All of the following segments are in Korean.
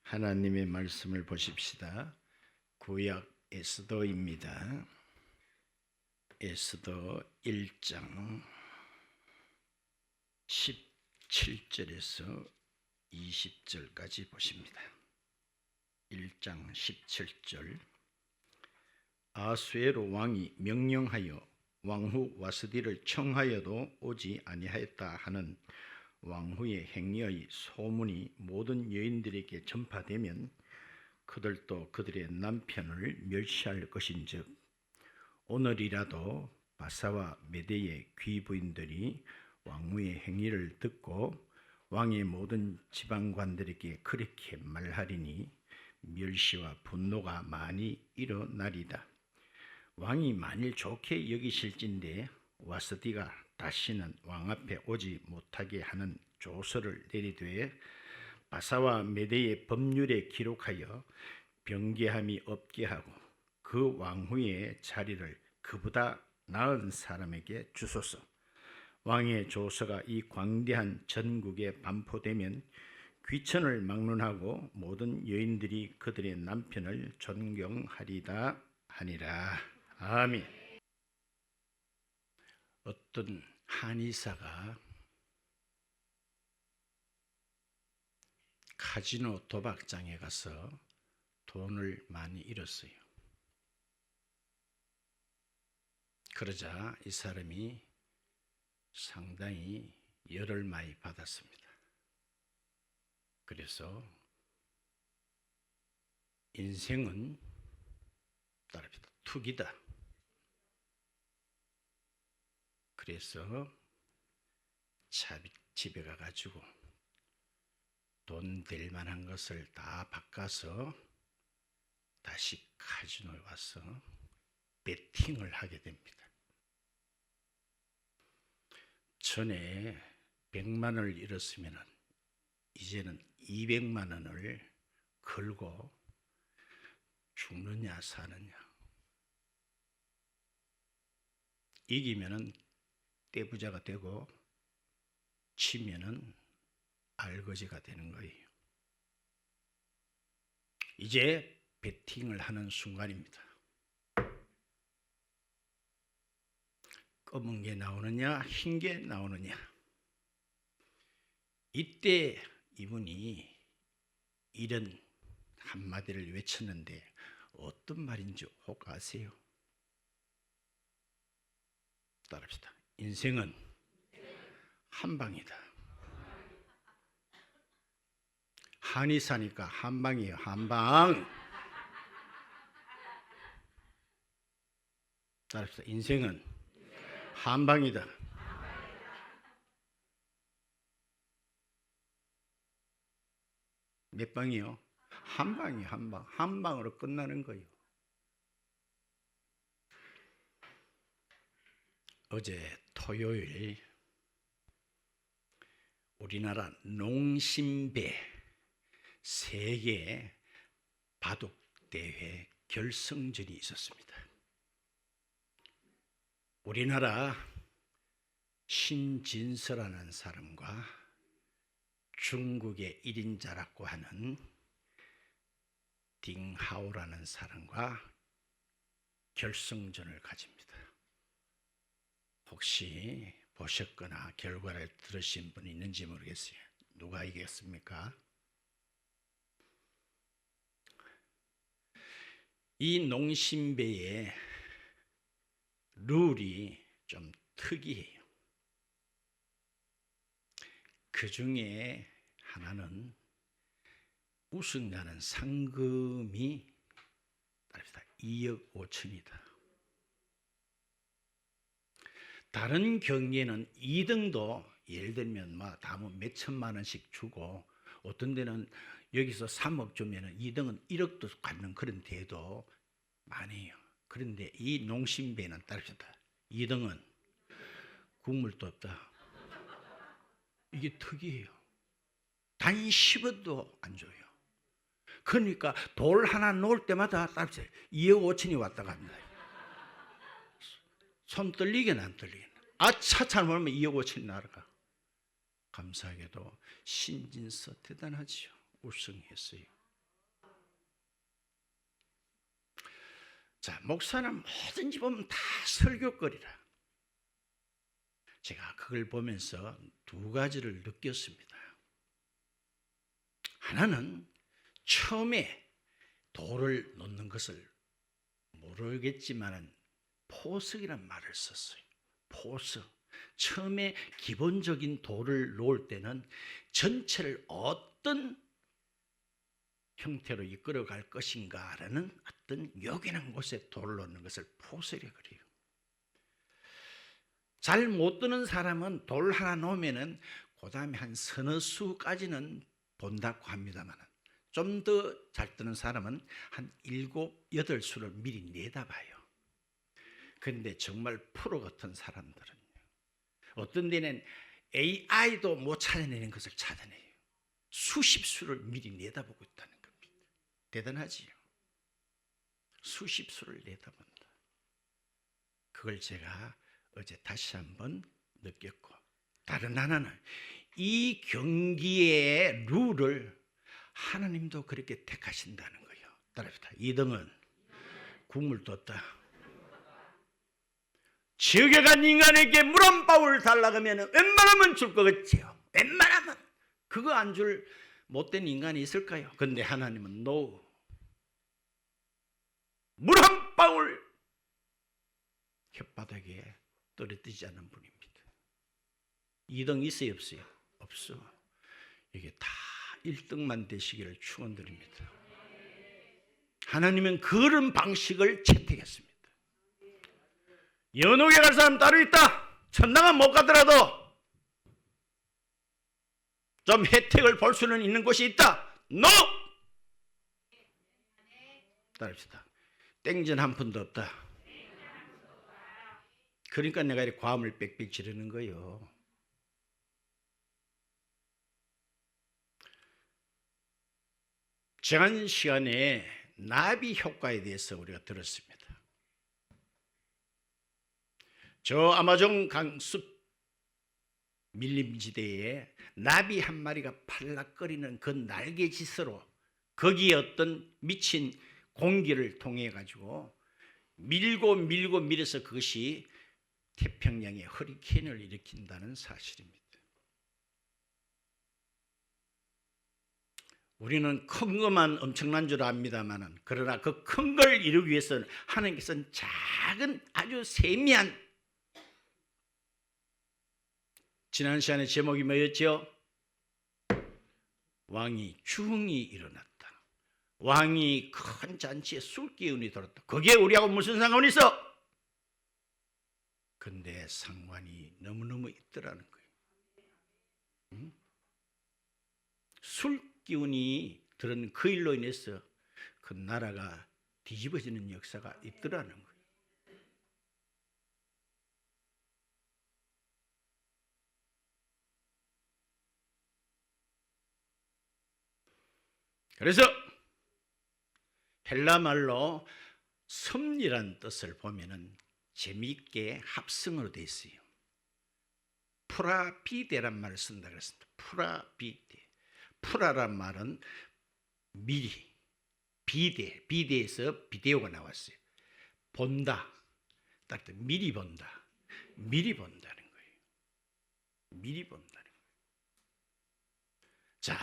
하나님의 말씀을 보십시다. 구약 에스더입니다. 에스더 1장 17절에서 20절까지 보십니다. 1장 17절. 아수에로 왕이 명령하여 왕후 와스디를 청하여도 오지 아니하였다 하는 왕후의 행위의 소문이 모든 여인들에게 전파되면 그들도 그들의 남편을 멸시할 것인즉 오늘이라도 바사와 메대의 귀부인들이 왕후의 행위를 듣고 왕의 모든 지방관들에게 그렇게 말하리니 멸시와 분노가 많이 일어나리다. 왕이 만일 좋게 여기실진데 와스디가 다시는 왕 앞에 오지 못하게 하는 조서를 내리되 바사와 메대의 법률에 기록하여 변개함이 없게 하고 그 왕후의 자리를 그보다 나은 사람에게 주소서. 왕의 조서가 이 광대한 전국에 반포되면 귀천을 막론하고 모든 여인들이 그들의 남편을 존경하리다 하니라. 아멘. 어떤 한의사가 카지노 도박장에 가서 돈을 많이 잃었어요. 그러자 이 사람이 상당히 열을 많이 받았습니다. 그래서 인생은 따릅니다. 투기다. 그래서 집에 가가지고 돈 될 만한 것을 다 바꿔서 다시 카지노에 와서 베팅을 하게 됩니다. 전에 100만 원을 잃었으면 이제는 200만 원을 걸고 죽느냐 사느냐. 이기면은 떼부자가 되고 치면은 알거지가 되는 거예요. 이제 베팅을 하는 순간입니다. 검은 게 나오느냐 흰 게 나오느냐. 이때 이분이 이런 한마디를 외쳤는데 어떤 말인지 혹 아세요? 따라합시다. 인생은 한방이다. 한의사니까 한방이에요. 한방. 따라합시다. 인생은 한방이다. 몇 방이요? 한방이에요. 한방. 한방으로 끝나는 거예요. 어제 토요일 우리나라 농심배 세계 바둑대회 결승전이 있었습니다. 우리나라 신진서라는 사람과 중국의 1인자라고 하는 딩하오라는 사람과 결승전을 가집니다. 혹시 보셨거나 결과를 들으신 분이 있는지 모르겠어요. 누가 이겼습니까? 이 농심배의 룰이 좀 특이해요. 그 중에 하나는 우승하는 상금이 2억 5천이다. 다른 경기에는 2등도 예를 들면 몇 천만 원씩 주고 어떤 데는 여기서 3억 주면 2등은 1억도 갖는 그런 대회도 많이 해요. 그런데 이 농심배는 따릅시다. 2등은 국물도 없다. 이게 특이해요. 단 10원도 안 줘요. 그러니까 돌 하나 놓을 때마다 따릅시다. 2억 5천이 왔다 갑니다. 손 떨리긴 안 떨리긴. 아차차 몰면 2억 5천이 날아가. 감사하게도 신진서 대단하지요. 우승했어요. 자, 목사는 뭐든지 보면 다 설교거리라. 제가 그걸 보면서 두 가지를 느꼈습니다. 하나는 처음에 돌을 놓는 것을 모르겠지만 포석이란 말을 썼어요. 포석. 처음에 기본적인 돌을 놓을 때는 전체를 어떤 형태로 이끌어갈 것인가라는 어떤 요긴한 곳에 돌을 놓는 것을 포석이라고 그래요. 잘 못 드는 사람은 돌 하나 놓으면은 그 다음에 한 서너 수까지는 본다고 합니다만, 좀 더 잘 뜨는 사람은 한 7, 8수를 미리 내다봐요. 그런데 정말 프로 같은 사람들은요, 어떤 데는 AI도 못 찾아내는 것을 찾아내요. 수십 수를 미리 내다보고 있다는 겁니다. 대단하지요. 수십 수를 내다본다. 그걸 제가 어제 다시 한번 느꼈고, 다른 하나는 이 경기의 룰을 하나님도 그렇게 택하신다는 거예요. 따라합시다. 2등은 국물 떴다. 지옥에 간 인간에게 물 한 방울 달라고 하면 웬만하면 줄 것 같지요. 웬만하면. 그거 안 줄 못된 인간이 있을까요? 그런데 하나님은 노. 물 한 방울 혓바닥에 떨어뜨리지 않는 분입니다. 2등 있어요, 없어요? 없어. 이게 다 1등만 되시기를 축원드립니다. 하나님은 그런 방식을 채택했습니다. 연옥에 갈 사람 따로 있다. 천당은 못 가더라도 좀 혜택을 볼 수는 있는 곳이 있다. NO! 따릅시다. 땡전 한 푼도 없다. 그러니까 내가 이렇게 과음을 빽빽 지르는 거예요. 지난 시간에 나비 효과에 대해서 우리가 들었습니다. 저 아마존 강숲 밀림지대에 나비 한 마리가 팔락거리는 그 날개짓으로 거기에 어떤 미친 공기를 통해 가지고 밀고 밀어서 그것이 태평양에 허리케인을 일으킨다는 사실입니다. 우리는 큰 것만 엄청난 줄 압니다만, 그러나 그 큰 걸 이루기 위해서는 하나님께서는 작은 아주 세미한, 지난 시간에 제목이 뭐였죠? 왕이 중이 일어났다. 왕이 큰 잔치에 술 기운이 돌았다. 그게 우리하고 무슨 상관이 있어? 근데 상관이 너무너무 있더라는 거예요. 응? 술 기운이 들은 그 일로 인해서 그 나라가 뒤집어지는 역사가 있더라는 거예요. 그래서 헬라 말로 섭리란 뜻을 보면은 재미있게 합성으로 되어 있어요. 프라비데란 말을 쓴다 그랬습니다. 프라비데. 프라란 말은 미리, 비데에서 비데오가 나왔어요. 본다. 딱 미리 본다. 미리 본다는 거예요. 미리 본다는 거예요. 자,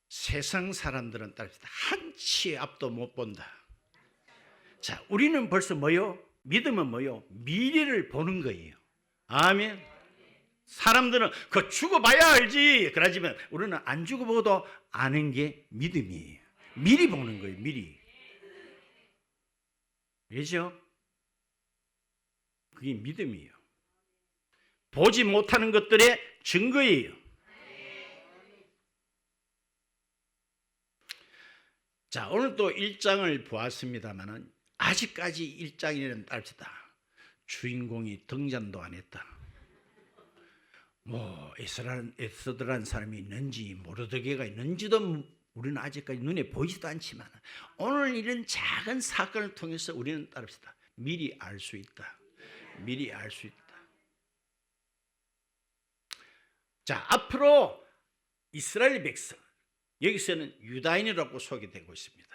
세상 사람들은 따릅시다. 한치의 앞도 못 본다. 자, 우리는 벌써 뭐요? 믿음은 뭐요? 미래를 보는 거예요. 아멘. 사람들은 그 죽어봐야 알지. 그러지만 우리는 안 죽어보고도 아는 게 믿음이에요. 미리 보는 거예요. 미리. 그렇죠? 그게 믿음이에요. 보지 못하는 것들의 증거예요. 자, 오늘 또 1장을 보았습니다만 아직까지 1장이라는 따릅시다. 주인공이 등장도 안 했다. 뭐 에스더라는 사람이 있는지 모르드게가 있는지도 우리는 아직까지 눈에 보이지도 않지만, 오늘 이런 작은 사건을 통해서 우리는 따릅시다. 미리 알 수 있다. 미리 알 수 있다. 자, 앞으로 이스라엘 백성, 여기서는 유다인이라고 소개되고 있습니다.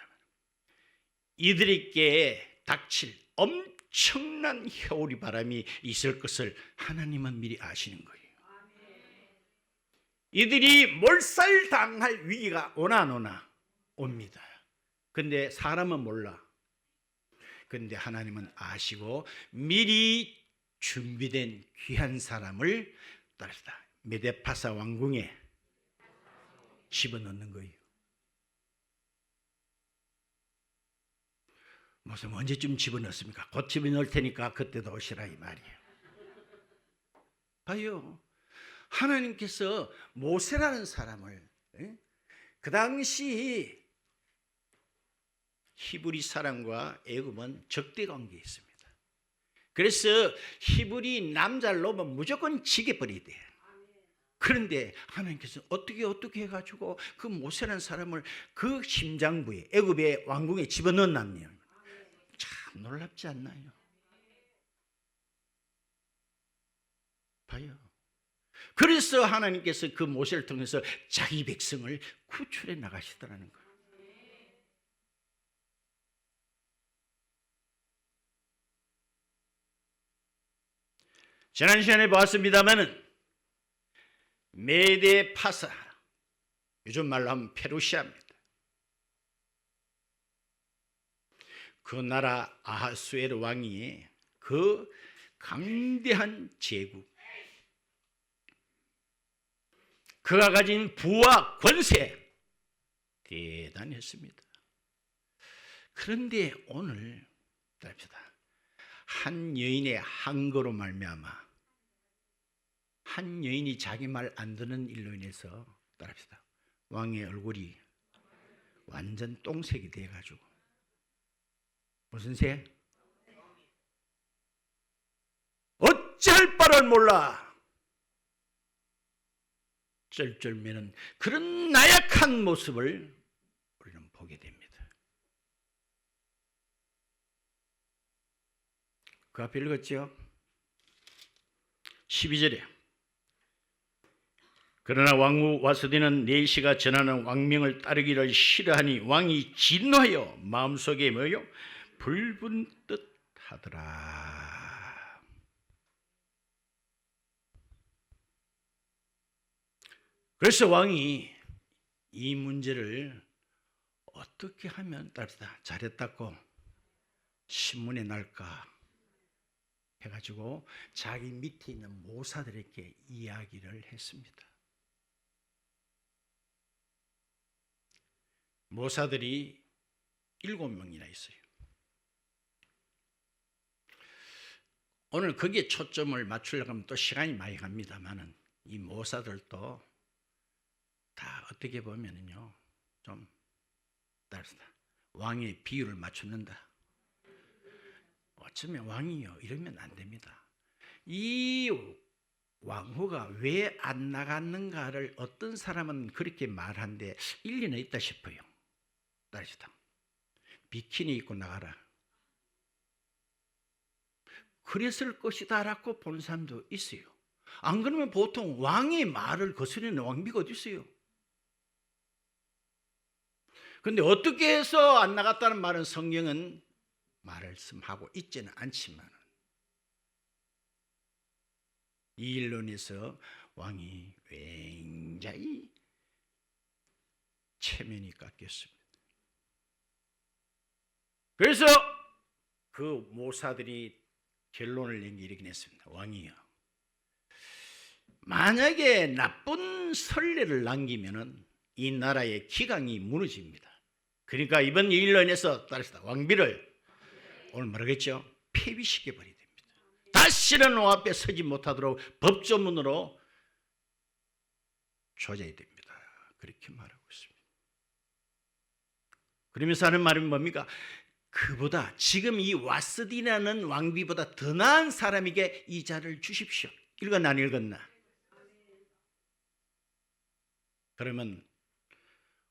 이들에게 닥칠 엄청난 해오리 바람이 있을 것을 하나님은 미리 아시는 거예요. 이들이 몰살당할 위기가 오나 안 오나? 옵니다. 근데 사람은 몰라. 근데 하나님은 아시고 미리 준비된 귀한 사람을 따르다 메데파사 왕궁에 집어넣는 거예요. 무슨 언제쯤 집어넣습니까? 곧 집어넣을 테니까 그때도 오시라 이 말이에요. 봐요. 하나님께서 모세라는 사람을 그 당시 히브리 사람과 애굽은 적대 관계에 있습니다. 그래서 히브리 남자를 놓으면 무조건 죽여버려야 돼요. 그런데 하나님께서 어떻게 해가지고 그 모세라는 사람을 그 심장부에 애굽의 왕궁에 집어넣었나요? 참 놀랍지 않나요? 봐요. 그래서 하나님께서 그 모세를 통해서 자기 백성을 구출해 나가시더라는 거예요. 지난 시간에 보았습니다마는 메데 파사, 요즘 말로 하면 페르시아입니다. 그 나라 아하수에르 왕이 그 강대한 제국, 그가 가진 부와 권세 대단했습니다. 그런데 오늘 한 여인의 항거로 말미암아, 한 여인이 자기 말 안 듣는 일로 인해서 왕의 얼굴이 완전 똥색이 돼가지고, 무슨 색? 어찌할 바를 몰라 쩔쩔매는 그런 나약한 모습을 우리는 보게 됩니다. 그 앞에 읽었죠? 12절에 그러나 왕후 와스디는 네시가 전하는 왕명을 따르기를 싫어하니 왕이 진노하여 마음속에 뭐요? 불붙 듯 하더라. 그래서 왕이 이 문제를 어떻게 하면 잘했다고 신문에 날까 해가지고 자기 밑에 있는 모사들에게 이야기를 했습니다. 모사들이 7명이나 있어요. 오늘 거기에 초점을 맞추려고 하면 또 시간이 많이 갑니다만은 이 모사들도 다 어떻게 보면은요, 좀 왕의 비율을 맞추는다. 어쩌면 왕이요 이러면 안 됩니다. 이 왕후가 왜 안 나갔는가를 어떤 사람은 그렇게 말하는데 일리는 있다 싶어요. 비키니 입고 나가라. 그랬을 것이다라고 보는 사람도 있어요. 안 그러면 보통 왕의 말을 거스르는 왕비가 어디 있어요? 그런데 어떻게 해서 안 나갔다는 말은 성경은 말씀하고 있지는 않지만 이 일로 인해서 왕이 굉장히 체면이 깎였습니다. 그래서 그 모사들이 결론을 낸 게 이렇게 했습니다. 왕이요, 만약에 나쁜 선례를 남기면은 이 나라의 기강이 무너집니다. 그러니까 이번 일로 인해서 왕비를 오늘 뭐라겠죠? 폐위시켜 버려야 됩니다. 다시는 왕 앞에 서지 못하도록 법조문으로 조져야 됩니다. 그렇게 말하고 있습니다. 그러면서 하는 말은 뭡니까? 그보다 지금 이 와스디라는 왕비보다 더 나은 사람에게 이 자를 주십시오. 읽었나 안 읽었나? 그러면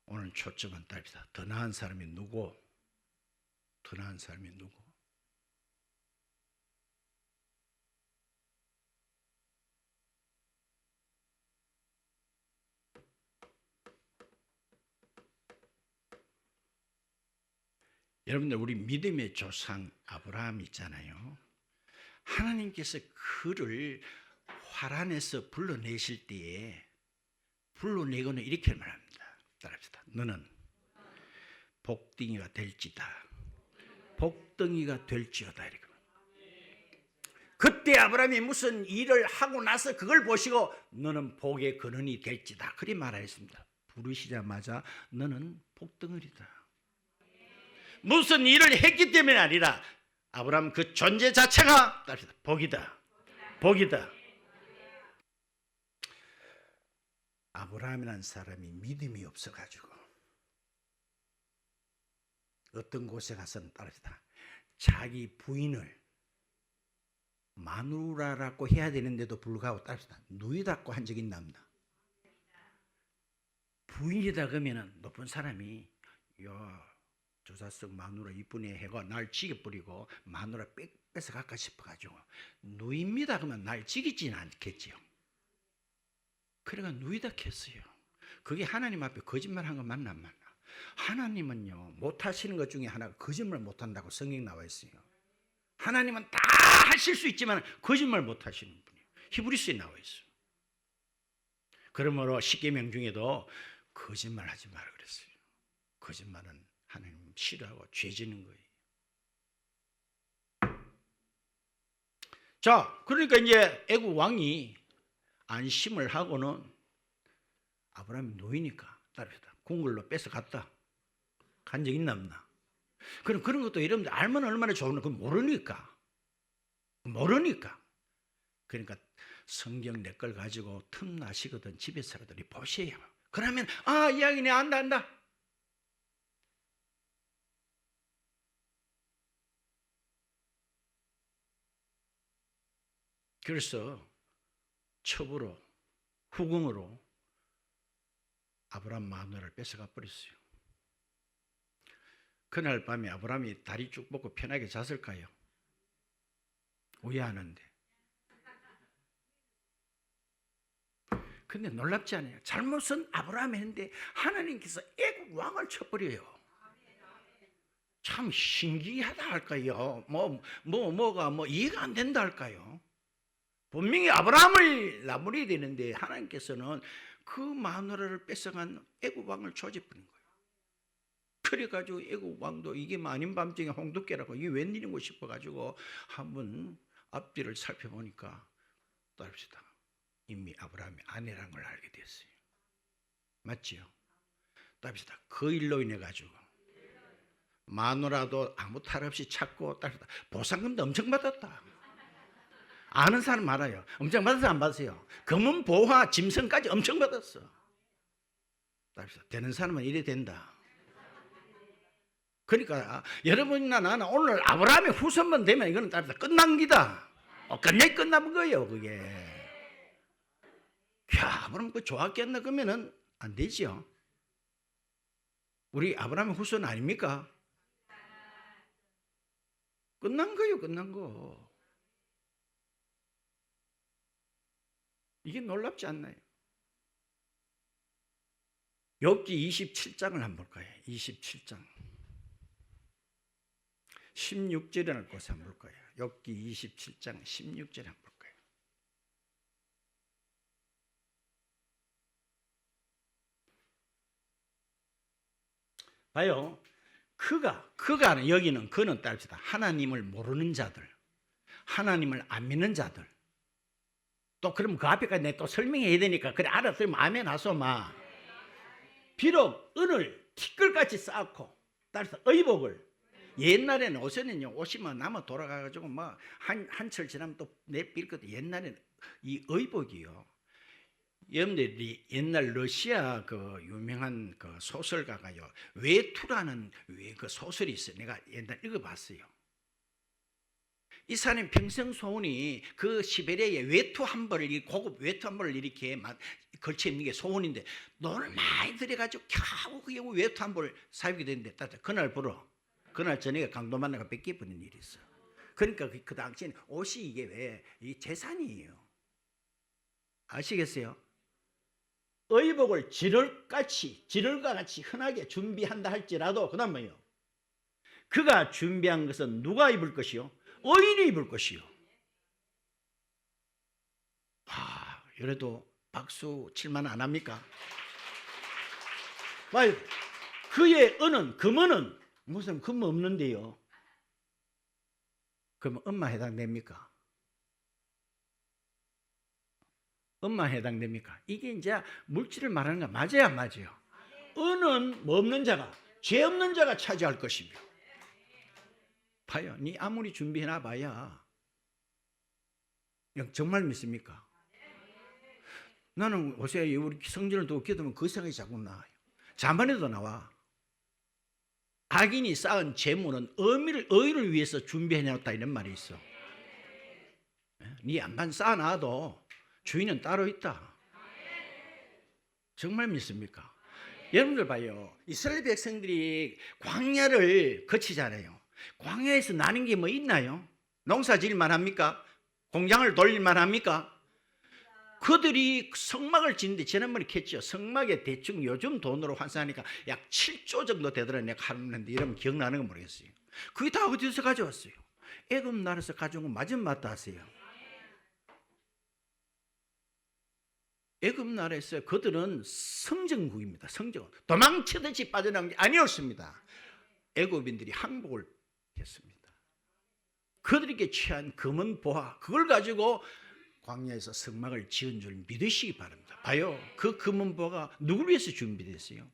오늘 초점은 답이다. 더 나은 사람이 누구? 더 나은 사람이 누구? 여러분들 우리 믿음의 조상 아브라함 있잖아요. 하나님께서 그를 화란에서 불러내실 때에 불러내고는 이렇게 말합니다. 따라합시다. 너는 복덩이가 될지다. 복덩이가 될지어다. 이렇게. 그때 아브라함이 무슨 일을 하고 나서 그걸 보시고 너는 복의 근원이 될지다. 그리 말하였습니다. 부르시자마자 너는 복덩어리다. 무슨 일을 했기 때문이 아니라 아브라함 그 존재 자체가 복이다. 복이다. 아브라함이라는 사람이 믿음이 없어가지고 어떤 곳에 가서는 따릅니다. 자기 부인을 마누라라고 해야 되는데도 불구하고 따릅니다. 누이다고 한 적이 있답니다. 부인이다 그러면 높은 사람이 조사석 마누라 이쁘네 해가 날 죽여버리고 마누라 뺏어갈까 싶어가지고 누입니다 그러면 날 죽이지는 않겠지요. 그래가 누이다 했어요. 그게 하나님 앞에 거짓말한 거 맞나 안 맞나? 하나님은요 못하시는 것 중에 하나가 거짓말 못한다고 성경 나와 있어요. 하나님은 다 하실 수 있지만 거짓말 못하시는 분이에요. 히브리서에 나와 있어요. 그러므로 십계명 중에도 거짓말하지 마라 그랬어요. 거짓말은 하나님 싫어하고 죄지는 거예요. 자, 그러니까 이제 애국 왕이 안심을 하고는 아브라함이 노이니까 따릅니다. 궁궐로 뺏어갔다. 간 적 있나 없나? 그럼 그런 것도 여러분들 알면 얼마나 좋은데 그건 모르니까. 그러니까 성경 내 걸 가지고 틈나시거든 집에 사람들이 보세요. 그러면 이야기네 안다. 그래서 첩으로 후궁으로 아브라함 마누라를 뺏어가 버렸어요. 그날 밤에 아브라함이 다리 쭉 뻗고 편하게 잤을까요? 우야하는데. 근데 놀랍지 않아요? 잘못은 아브라함이 했는데 하나님께서 애국 왕을 쳐버려요. 참 신기하다 할까요? 뭐가 이해가 안 된다 할까요? 분명히 아브라함을 나무려야 되는데 하나님께서는 그 마누라를 뺏어간 애국 왕을 조져버린 거예요. 그래가지고 애국 왕도 이게 아닌 밤중에 홍두깨라고 이게 웬일인고 싶어가지고 한번 앞뒤를 살펴보니까 따릅시다. 이미 아브라함이 아내란 걸 알게 됐어요. 맞지요? 따릅시다. 그 일로 인해 가지고 마누라도 아무 탈 없이 찾고 따릅시다. 보상금도 엄청 받았다. 아는 사람 많아요. 엄청 받았어요? 안 받았어요? 금은 보화 짐승까지 엄청 받았어. 따릅시다. 되는 사람은 이래 된다. 그러니까 여러분이나 나는 오늘 아브라함의 후손만 되면 이거는 따릅시다. 끝난 기다. 끝내 끝나본 거예요. 그게. 야, 그럼 그 좋았겠나 그러면은 안 되죠. 우리 아브라함의 후손 아닙니까? 끝난 거예요. 끝난 거. 이게 놀랍지 않나요? 욥기 27장을 한번 볼까요? 27장 16절이라는 곳에 한번 볼까요? 욥기 27장 16절에 한번 볼까요? 봐요. 그가 여기는 그는 따릅시다. 하나님을 모르는 자들, 하나님을 안 믿는 자들. 또 그럼 그 앞에까지 내가 또 설명해야 되니까 그래 알았으면 아멘 하소 마. 비록 은을 티끌같이 쌓고 따라서 의복을 옛날에는 옷에는요 옷이면 남아 돌아가가지고 뭐 한철 지나면 또 내빌거든. 옛날에는 이 의복이요. 여러분들이 옛날 러시아 그 유명한 그 소설가가요 외투라는 그 소설이 있어요. 내가 옛날 읽어봤어요. 이 사람이 평생 소원이 그 시베리아에 외투 한 벌을 고급 외투 한 벌을 이렇게 걸쳐 입는 게 소원인데 돈을 많이 들여가지고 겨우 그 외투 한 벌 사입게 됐는데 그날 저녁에 강도 만나가 뺏겨버린 일이 있어. 그러니까 그 당시에는 옷이 이게 왜 이 재산이에요. 아시겠어요? 의복을 지럴과 같이 흔하게 준비한다 할지라도 그다음 뭐예요? 그가 준비한 것은 누가 입을 것이요? 의인이 입을 것이요. 이래도 박수 칠만 안 합니까? 봐요. 그의 은은, 금은은 무슨 금 없는데요. 그럼 엄마 해당됩니까? 엄마 해당됩니까? 이게 이제 물질을 말하는 거 맞아요, 안 맞아요? 은은 뭐 없는 자가, 죄 없는 자가 차지할 것이며. 봐요. 니 아무리 준비해놔 봐야 정말 믿습니까? 나는 요새 우리 성전을 두고 기도하면 그 생각이 자꾸 나와요. 잠언에도 나와. 악인이 쌓은 재물은 의를 위해서 준비해놨다 이런 말이 있어. 네 양반 쌓아놔도 주인은 따로 있다. 정말 믿습니까? 여러분들 봐요. 이스라엘 백성들이 광야를 거치잖아요. 광야에서 나는 게 뭐 있나요? 농사 지을만 합니까? 공장을 돌릴만 합니까? 그들이 성막을 짓는데 지난번에 했죠. 성막에 대충 요즘 돈으로 환산하니까 약 7조 정도 되더라. 내가 하는데 이러면 기억나는 건 모르겠어요. 그게 다 어디서 가져왔어요? 애굽 나라에서 가져온 거 맞으면 맞다 하세요. 애굽 나라에서 그들은 성전국입니다. 성전. 도망치듯이 빠져나온 게 아니었습니다. 애굽인들이 항복을 했습니다. 그들에게 취한 금은 보화, 그걸 가지고 광야에서 성막을 지은 줄 믿으시기 바랍니다. 봐요. 그 금은 보화가 누굴 위해서 준비됐어요?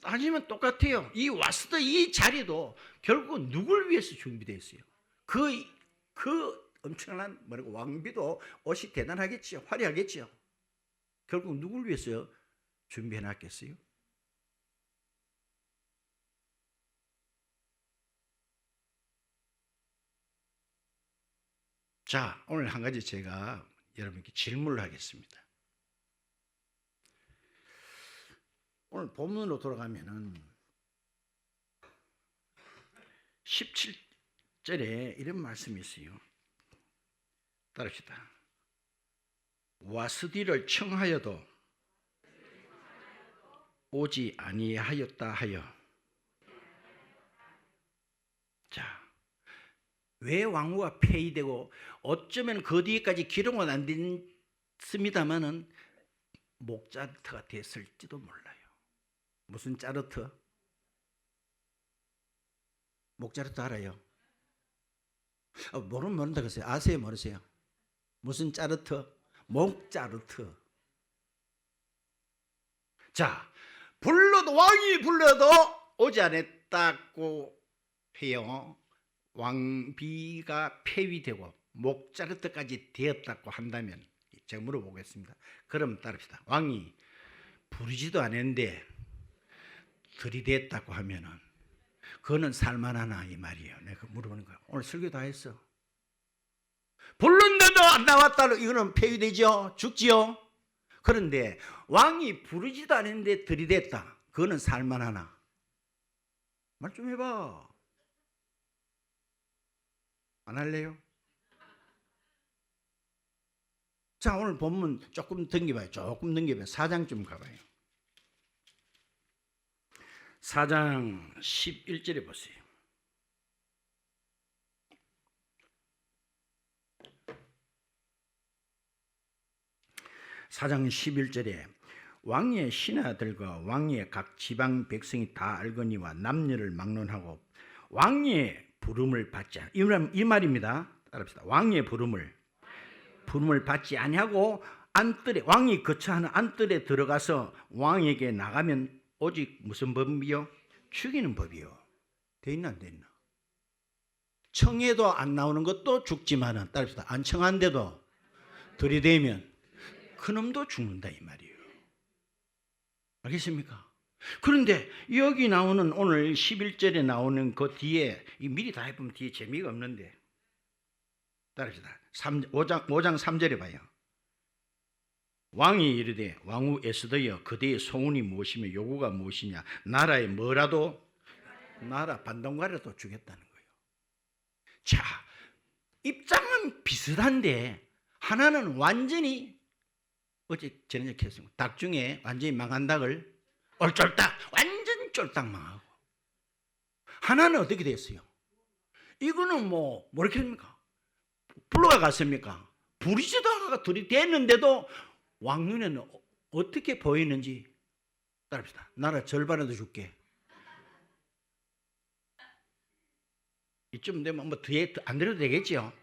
따지면 똑같아요. 이 와스드 이 자리도 결국 누굴 위해서 준비됐어요? 그 엄청난 왕비도 옷이 대단하겠죠. 화려하겠죠. 결국 누굴 위해서 준비해놨겠어요? 자, 오늘 한 가지 제가 여러분께 질문을 하겠습니다. 오늘 본문으로 돌아가면은 17절에 이런 말씀이 있어요. 따릅시다. 와스디를 청하여도 오지 아니하였다 하여. 자, 왜 왕후가 폐위되고 어쩌면 그 뒤에까지 기록은 안 됐습니다만은 목자르트가 됐을지도 몰라요. 무슨 자르트? 목자르트 알아요? 모르면 모른다 그러세요. 아세요? 모르세요? 무슨 자르트? 목자르트. 자, 왕이 불러도 오지 않았다고 해요. 왕비가 폐위되고 목자르트까지 되었다고 한다면 제가 물어보겠습니다. 그럼 따릅시다. 왕이 부르지도 않았는데 들이댔다고 하면은 그거는 살만하나 이 말이에요. 내가 물어보는 거예요. 오늘 설교 다 했어. 불렀는데도 안 나왔다. 이거는 폐위되죠. 죽지요. 그런데 왕이 부르지도 않았는데 들이댔다. 그거는 살만하나? 말 좀 해봐. 안 할래요? 자, 오늘 본문 조금 넘겨봐요. 4장 좀 가봐요. 4장 11절에 보세요. 사장 11절에 왕의 신하들과 왕의 각 지방 백성이 다 알거니와 남녀를 막론하고 왕의 부름을 받지 않. 이 말입니다. 따라합시다. 왕의 부름을 받지 아니하고 안뜰에, 왕이 거처하는 안뜰에 들어가서 왕에게 나가면 오직 무슨 법이요? 죽이는 법이요. 돼 있나 안 돼 있나? 청해도 안 나오는 것도 죽지만은, 따라합시다. 안 청한데도 들이대면 그놈도 죽는다 이 말이에요. 알겠습니까? 그런데 여기 나오는 오늘 11절에 나오는 그 뒤에 미리 다 해보면 뒤에 재미가 없는데, 따라합시다. 5장 3절에 봐요. 왕이 이르되 왕후 에스더여 그대의 소원이 무엇이며 요구가 무엇이냐. 나라에 뭐라도, 나라 반동가라도 주겠다는 거예요. 자, 입장은 비슷한데 하나는 완전히 어제 저녁에 했습니다. 닭 중에 완전히 망한 닭을 얼쫄딱 완전 쫄딱 망하고, 하나는 어떻게 됐어요? 이거는 뭐렇겠습니까? 불로가 갔습니까? 부리지도 않아가 들이댔는데도 왕눈에는 어떻게 보이는지 따릅시다. 나라 절반에도 줄게. 이쯤 되면 뒤에 안 들어도 되겠지요?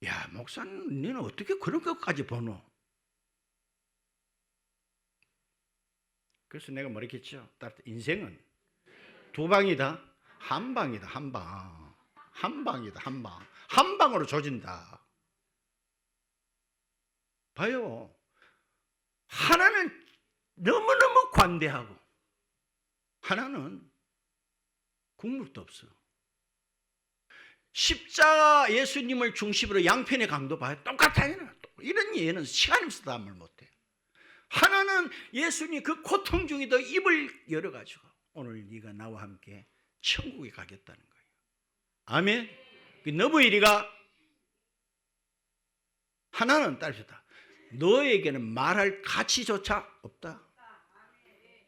야, 목사님, 너는 어떻게 그런 것까지 보노? 그래서 내가 뭐랬겠죠? 인생은 두 방이다. 한 방이다. 한 방. 한 방이다. 한 방. 한 방으로 조진다. 봐요. 하나는 너무너무 관대하고 하나는 국물도 없어. 십자가 예수님을 중심으로 양편의 강도 봐요. 똑같아요. 이런 예는 시간이 없어도 아무 말 못해요. 하나는 예수님 그 고통 중에도 입을 열어가지고 오늘 네가 나와 함께 천국에 가겠다는 거예요. 아멘. 너무 이리가 하나는 따르셨다. 너에게는 말할 가치조차 없다.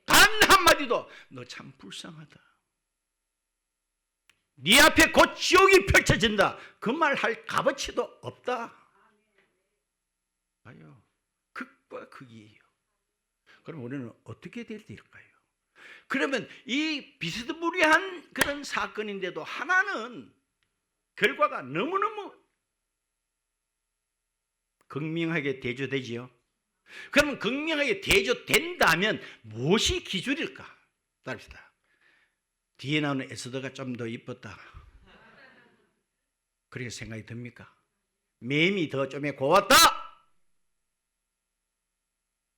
단 한마디도 너 참 불쌍하다. 네 앞에 곧 지옥이 펼쳐진다. 그 말 할 값어치도 없다. 봐요. 극과 극이에요. 그럼 우리는 어떻게 될까요? 그러면 이 비스무리한 그런 사건인데도 하나는 결과가 너무너무 극명하게 대조되지요. 그러면 극명하게 대조된다면 무엇이 기준일까? 따릅시다. 뒤에 나오는 에스더가 좀 더 이뻤다. 그렇게 생각이 듭니까? 맴이 더 좀 고왔다.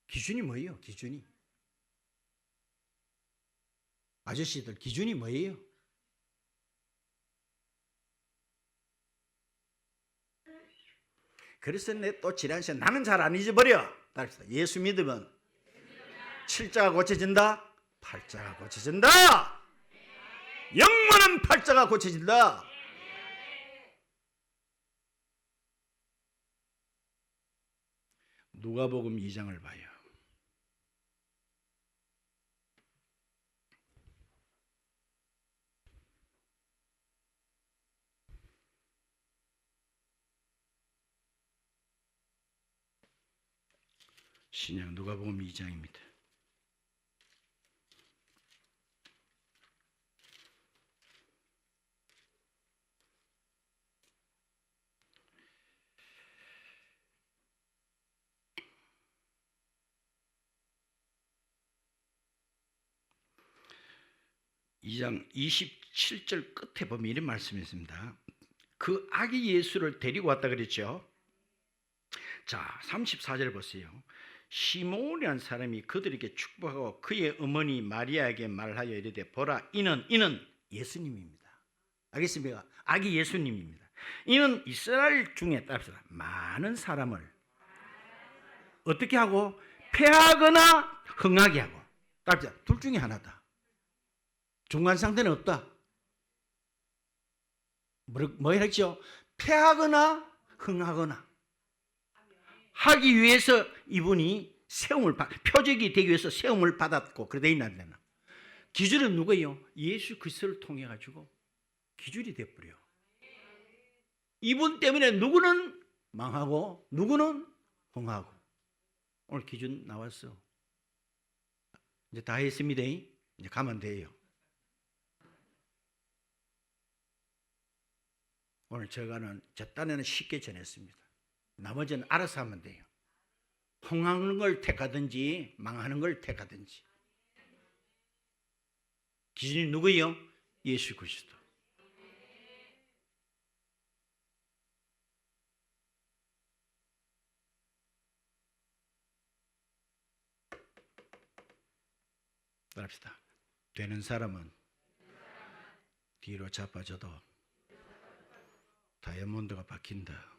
기준이 뭐예요? 기준이. 아저씨들 기준이 뭐예요? 그래서 내 또 지난 시간 나는 잘 안 잊어버려. 따릅시다. 예수 믿으면 칠자가 고쳐진다. 팔자가 고쳐진다. 영원한 팔자가 고쳐진다. 누가복음 2장을 봐요. 신약 누가복음 2장입니다. 이 장 27절 끝에 보면 이런 말씀이 있습니다. 그 아기 예수를 데리고 왔다 그랬죠. 자, 34절 보세요. 시몬이라는 사람이 그들에게 축복하고 그의 어머니 마리아에게 말하여 이르되 보라 이는 예수님입니다. 알겠습니까? 아기 예수님입니다. 이는 이스라엘 중에 따라서 많은 사람을 어떻게 하고 패하거나 흥하게 하고 따라서 둘 중에 하나다. 중간 상태는 없다. 뭐라 했죠? 패하거나 흥하거나 하기 위해서 이분이 표적이 되기 위해서 세움을 받았고 그래 돼 있나. 기준은 누구예요? 예수 그리스도를 통해 가지고 기준이 돼버려. 이분 때문에 누구는 망하고 누구는 흥하고. 오늘 기준 나왔어. 이제 다 했습니다. 이제 가면 돼요. 오늘 제가는 저 딴에는 쉽게 전했습니다. 나머지는 알아서 하면 돼요. 흥하는 걸 택하든지 망하는 걸 택하든지. 기준이 누구예요? 예수 그리스도. 따라합시다. 되는 사람은 뒤로 자빠져도 다이아몬드가 박힌다.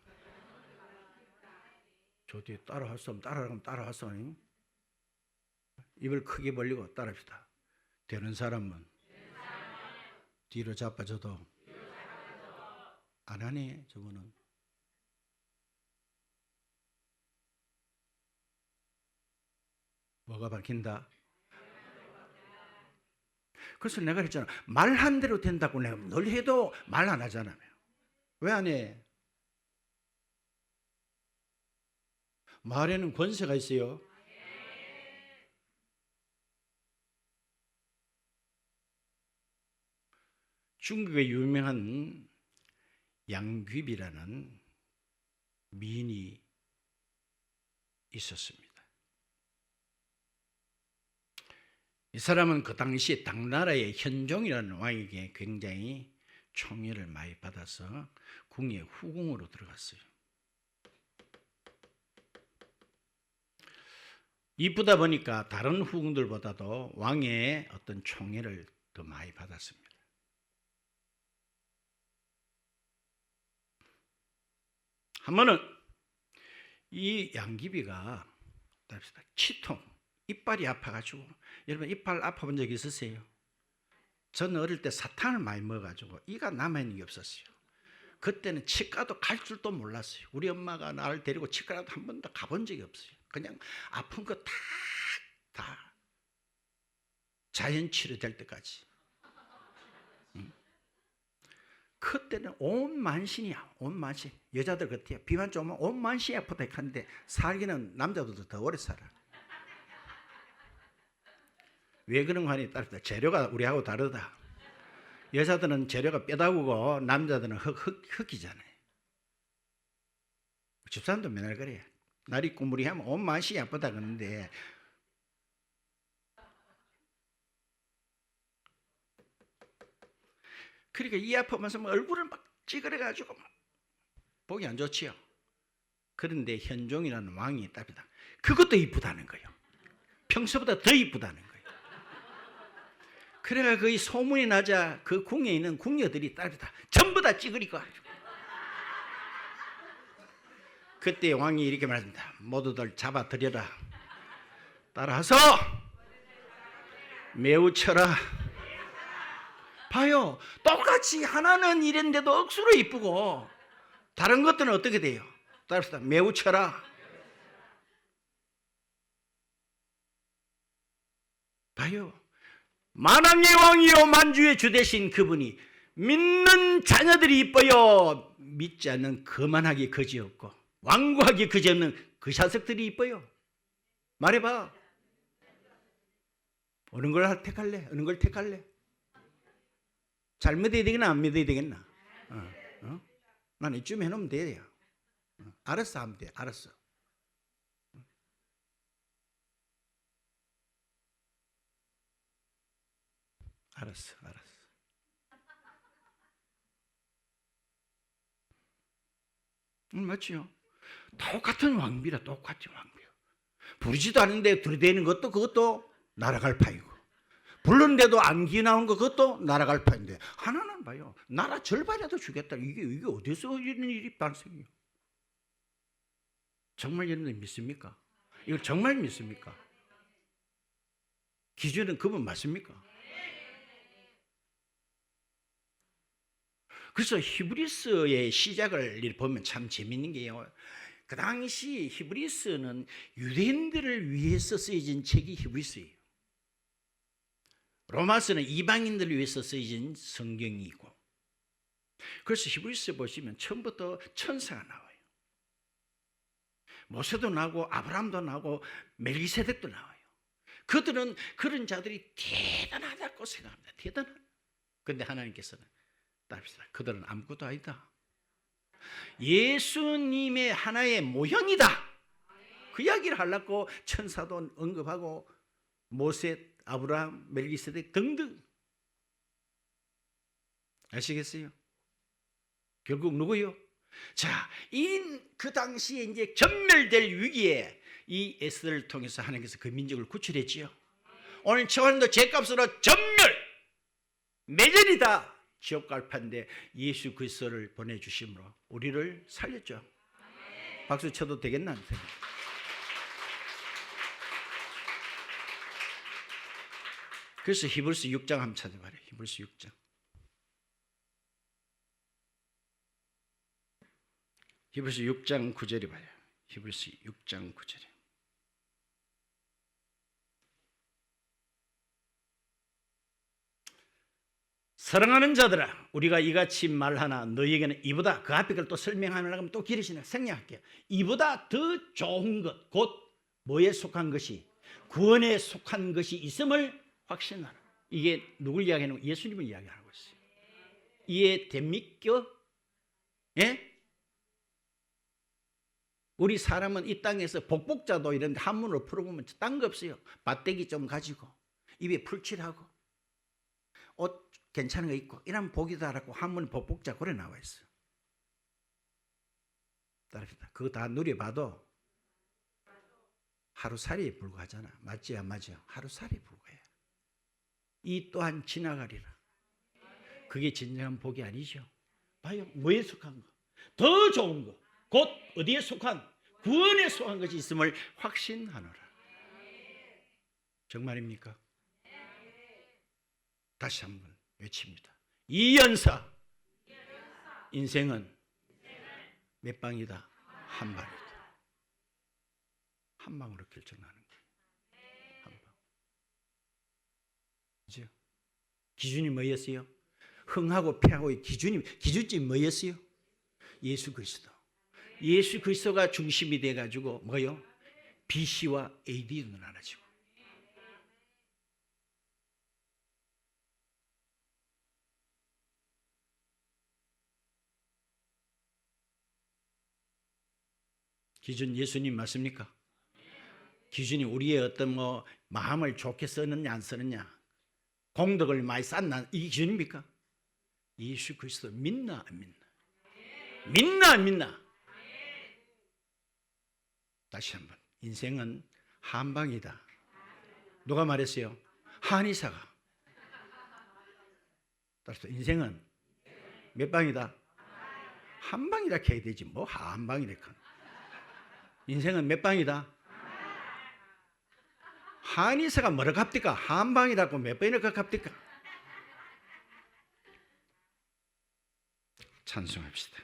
저 뒤에 따라할 수 없으면 따라가면 따라왔어. 입을 크게 벌리고 따라합시다. 되는 사람은 뒤로 자빠져도 안 하네. 저거는 뭐가 박힌다? 그래서 내가 그랬잖아. 말한 대로 된다고 내가 늘 해도 말 안 하잖아요. 왜 안 해? 말에는 권세가 있어요. 중국에 유명한 양귀비라는 미인이 있었습니다. 이 사람은 그 당시 당나라의 현종이라는 왕에게 굉장히 총애를 많이 받아서 궁의 후궁으로 들어갔어요. 이쁘다 보니까 다른 후궁들보다도 왕의 어떤 총애를 더 많이 받았습니다. 한 번은 이 양귀비가 치통, 이빨이 아파가지고, 여러분 이빨 아파본 적 있으세요? 저는 어릴 때 사탕을 많이 먹어가지고 이가 남아있는 게 없었어요. 그때는 치과도 갈 줄도 몰랐어요. 우리 엄마가 나를 데리고 치과라도 한 번도 가본 적이 없어요. 그냥 아픈 거 다 자연 치료될 때까지. 그때는 온 만신이야. 온 만신. 여자들 같아요. 비만 좀 오면 온 만신이 아프다 하는데 살기는 남자들도 더 오래 살아. 왜 그런 거 하니 따르다. 재료가 우리하고 다르다. 여자들은 재료가 뼈다구고 남자들은 흙이잖아요. 집사람도 맨날 그래요. 날이 꾸무리하면 온 만신이 아프다 그러는데 그러니까 이 아프면서 얼굴을 막 찌그러가지고 막 보기 안 좋지요. 그런데 현종이라는 왕이 답이다. 그것도 이쁘다는 거예요. 평소보다 더 이쁘다는 거예요. 그래가 거의 소문이 나자 그 궁에 있는 궁녀들이 답이다. 전부 다 찌그리고. 그때 왕이 이렇게 말합니다. 모두들 잡아들여라. 따라서 매우 쳐라. 봐요. 똑같이 하나는 이랬는데도 억수로 이쁘고 다른 것들은 어떻게 돼요? 따라서 매우 쳐라. 봐요. 만왕의 왕이요 만주의 주 되신 그분이 믿는 자녀들이 이뻐요. 믿지 않는 거만하게 거지없고 완고하게 거지없는 그 자석들이 이뻐요. 말해봐. 어느 걸 택할래? 어느 걸 택할래? 잘 믿어야 되겠나 안 믿어야 되겠나? 난 이쯤 해놓으면 돼요. 알았어 하면 돼. 알았어. 알았어. 맞지요? 똑같은 왕비라 똑같은 왕비요. 부르지도 않은데 들이대는 것도 그것도 날아갈 파이고 불렀는데도 안기 나온 거 그것도 날아갈 파인데 하나는 봐요. 나라 절반이라도 주겠다. 이게 어디서 이런 일이 발생해요? 정말 여러분들 믿습니까? 이걸 정말 믿습니까? 기준은 그분 맞습니까? 그래서 히브리서의 시작을 보면 참 재밌는 게요. 그 당시 히브리서는 유대인들을 위해서 쓰여진 책이 히브리서예요. 로마서는 이방인들을 위해서 쓰여진 성경이고, 그래서 히브리서 보시면 처음부터 천사가 나와요. 모세도 나오고 아브라함도 나오고 멜기세덱도 나와요. 그들은 그런 자들이 대단하다고 생각합니다. 대단한. 그런데 하나님께서는 답시다. 그들은 아무것도 아니다. 예수님의 하나의 모형이다. 그 이야기를 하려고 천사도 언급하고 모세, 아브라함, 멜기세덱 등등. 아시겠어요? 결국 누구요? 자, 그 당시에 이제 전멸될 위기에 이 에스더를 통해서 하나님께서 그 민족을 구출했지요. 오늘 저와도 죄값으로 전멸, 매절이다. 지옥 갈 판데 예수 그리스도를 보내주심으로 우리를 살렸죠. 박수 쳐도 되겠나? 그래서 히브리서 6장 한번 찾아봐요. 히브리서 6장. 히브리서 6장 9절이 봐요. 히브리서 6장 9절에. 사랑하는 자들아, 우리가 이같이 말하나 너희에게는 이보다, 그 앞에 걸 또 설명하려고 하면 또 길으시네. 생략할게요. 이보다 더 좋은 것, 곧 뭐에 속한 것이, 구원에 속한 것이 있음을 확신하라. 이게 누굴 이야기하는 거예요? 예수님을 이야기하고 있어요. 이해됩니까? 예? 우리 사람은 이 땅에서 복복자도 이런 한문으로 풀어보면 딴 거 없어요. 밭대기 좀 가지고 입에 풀칠하고 옷 괜찮은 거 입고 이러면 복이다라고 한문 복복자 그래 나와 있어요. 따릅니다. 그거 다 누려봐도 하루살이에 불과하잖아. 맞지 안 맞아요? 하루살이에 불과해요. 이 또한 지나가리라. 그게 진정한 복이 아니죠. 봐요. 뭐에 속한 거? 더 좋은 거. 곧 어디에 속한? 구원에 속한 것이 있음을 확신하노라. 정말입니까? 다시 한번 외칩니다. 이연사. 인생은 몇 방이다? 한 방이다. 한 방으로 결정하는 거예요. 한 방. 그죠? 기준이 뭐였어요? 흥하고 패하고의 기준점이 뭐였어요? 예수 그리스도. 예수 그리스도가 중심이 돼가지고 뭐요? BC와 AD로 나눠지고. 기준 예수님 맞습니까? 기준이 우리의 어떤 뭐 마음을 좋게 쓰느냐 안 쓰느냐, 공덕을 많이 쌓나, 이 기준입니까? 예수 그리스도 믿나 안 믿나? 믿나 안 믿나? 다시 한번. 인생은 한방이다. 누가 말했어요? 한의사가. 따라서 인생은 몇 방이다? 한 방이다 해야 되지 뭐 한 방이래까. 인생은 몇 방이다? 한의사가 뭐라 갑니까? 한 방이라고 몇 번이나 갑니까? 찬송합시다.